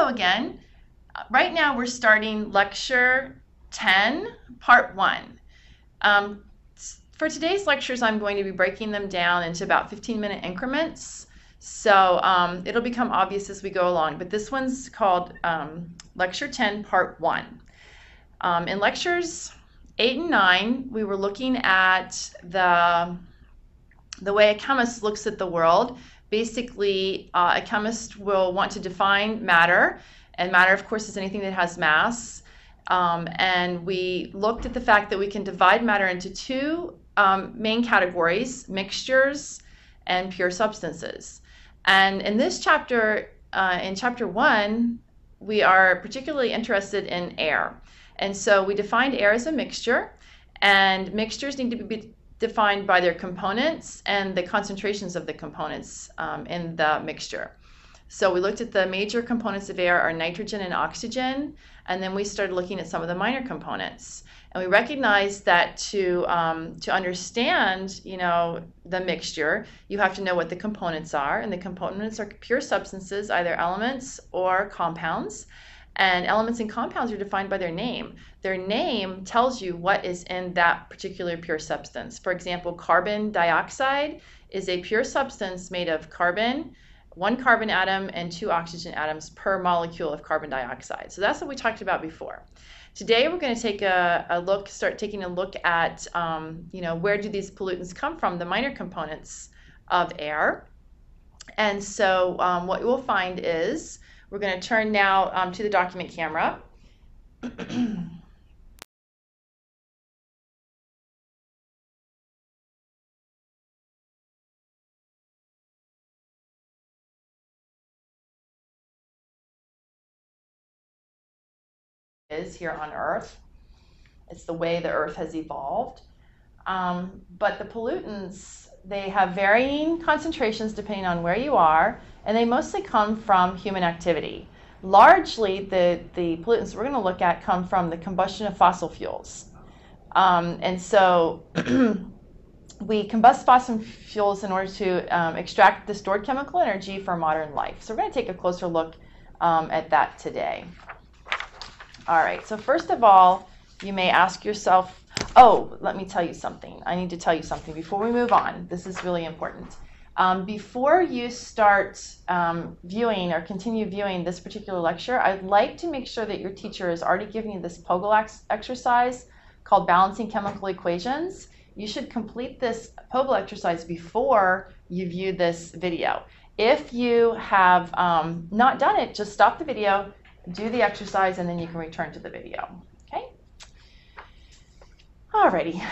Hello again. Right now we're starting lecture 10, part 1. For today's lectures, I'm going to be breaking them down into about 15-minute increments. So it'll become obvious as we go along. But this one's called lecture 10, part 1. In lectures 8 and 9, we were looking at the way a chemist looks at the world. Basically, a chemist will want to define matter, and matter, of course, is anything that has mass. And we looked at the fact that we can divide matter into two main categories: mixtures and pure substances. And in this chapter, in chapter 1, we are particularly interested in air. And so we defined air as a mixture, and mixtures need to be defined by their components and the concentrations of the components in the mixture. So we looked at the major components of air are nitrogen and oxygen, and then we started looking at some of the minor components. And we recognized that to understand, the mixture, you have to know what the components are, and the components are pure substances, either elements or compounds. And elements and compounds are defined by their name. Their name tells you what is in that particular pure substance. For example, carbon dioxide is a pure substance made of carbon, one carbon atom, and 2 oxygen atoms per molecule of carbon dioxide. So that's what we talked about before. Today we're going to take start taking a look at, where do these pollutants come from, the minor components of air. And so what you'll find is, we're going to turn now to the document camera. Is here on Earth. It's the way the Earth has evolved. But the pollutants, they have varying concentrations depending on where you are, and they mostly come from human activity. Largely, the pollutants we're going to look at come from the combustion of fossil fuels. And so we combust fossil fuels in order to extract the stored chemical energy for modern life. So we're going to take a closer look at that today. All right, so first of all, you may ask yourself, let me tell you something. I need to tell you something before we move on. This is really important. Before you start viewing or continue viewing this particular lecture, I'd like to make sure that your teacher is already giving you this POGIL exercise called Balancing Chemical Equations. You should complete this POGIL exercise before you view this video. If you have not done it, just stop the video, do the exercise, and then you can return to the video. Okay? Alrighty.